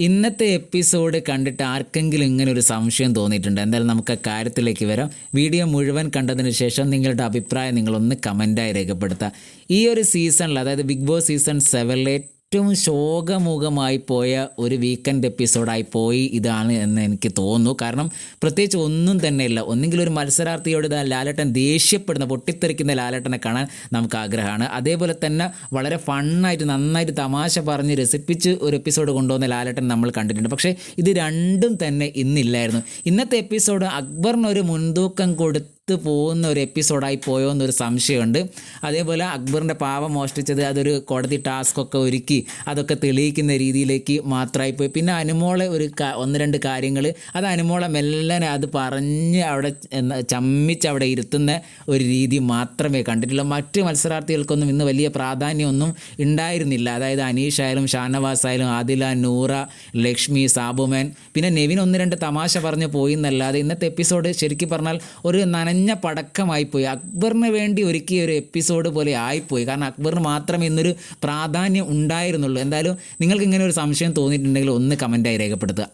ഇന്നത്തെ എപ്പിസോഡ് കണ്ടിട്ട് ആർക്കെങ്കിലും ഇങ്ങനെ ഒരു സംശയം തോന്നിയിട്ടുണ്ട്? എന്തായാലും നമുക്ക് ആ കാര്യത്തിലേക്ക് വരാം. വീഡിയോ മുഴുവൻ കണ്ടതിന് ശേഷം നിങ്ങളുടെ അഭിപ്രായം നിങ്ങളൊന്ന് കമൻറ്റായി രേഖപ്പെടുത്തുക. ഈ ഒരു സീസണിൽ, അതായത് ബിഗ് ബോസ് സീസൺ 7 ഏറ്റവും ശോകമുഖമായി പോയ ഒരു വീക്കെൻഡ് എപ്പിസോഡായി പോയി ഇതാണ് എന്ന് എനിക്ക് തോന്നുന്നു. കാരണം പ്രത്യേകിച്ച് ഒന്നും തന്നെയില്ല. ഒന്നെങ്കിലും ഒരു മത്സരാർത്ഥിയോട് ലാലേട്ടൻ ദേഷ്യപ്പെടുന്ന, പൊട്ടിത്തെറിക്കുന്ന ലാലേട്ടനെ കാണാൻ നമുക്ക് ആഗ്രഹമാണ്. അതേപോലെ തന്നെ വളരെ ഫണ്ണായിട്ട് നന്നായിട്ട് തമാശ പറഞ്ഞ് രസിപ്പിച്ച് ഒരു എപ്പിസോഡ് കൊണ്ടുവന്ന ലാലേട്ടൻ നമ്മൾ കണ്ടിട്ടുണ്ട്. പക്ഷേ ഇത് രണ്ടും തന്നെ ഇന്നില്ലായിരുന്നു. ഇന്നത്തെ എപ്പിസോഡ് അക്ബറിനൊരു മുൻതൂക്കം കൊടുത്ത് പോകുന്ന ഒരു എപ്പിസോഡായി പോയോ എന്നൊരു സംശയമുണ്ട്. അതേപോലെ അക്ബറിൻ്റെ പാവം മോഷ്ടിച്ചത് അതൊരു കോടതി ടാസ്കൊക്കെ ഒരുക്കി അതൊക്കെ തെളിയിക്കുന്ന രീതിയിലേക്ക് മാത്രമായി പോയി. പിന്നെ അനുമോളെ ഒന്ന് രണ്ട് കാര്യങ്ങൾ അത് അനുമോളെ മെല്ലനെ അത് പറഞ്ഞ് അവിടെ ചമ്മിച്ച് അവിടെ ഇരുത്തുന്ന ഒരു രീതി മാത്രമേ കണ്ടിട്ടുള്ളൂ. മറ്റ് മത്സരാർത്ഥികൾക്കൊന്നും ഇന്ന് വലിയ പ്രാധാന്യമൊന്നും ഉണ്ടായിരുന്നില്ല. അതായത് അനീഷ് ആയാലും ഷാനവാസ് ആയാലും ആദില, നൂറ, ലക്ഷ്മി, സാബുമാൻ, പിന്നെ നെവിൻ ഒന്ന് രണ്ട് തമാശ പറഞ്ഞ് പോയി എന്നല്ലാതെ ഇന്നത്തെ എപ്പിസോഡ് ശരിക്കും പറഞ്ഞാൽ ഒരു നനഞ്ഞ പടക്കമായിപ്പോയി. അക്ബറിന് വേണ്ടി ഒരുക്കിയ ഒരു എപ്പിസോഡ് പോലെ ആയിപ്പോയി. കാരണം അക്ബറിന് മാത്രമേ ഇന്നൊരു പ്രാധാന്യം ഉണ്ടായിരുന്നുള്ളൂ. എന്തായാലും നിങ്ങൾക്ക് ഇങ്ങനെ ഒരു സംശയം തോന്നിയിട്ടുണ്ടെങ്കിൽ ഒന്ന് കമൻറ്റായി രേഖപ്പെടുത്തുക.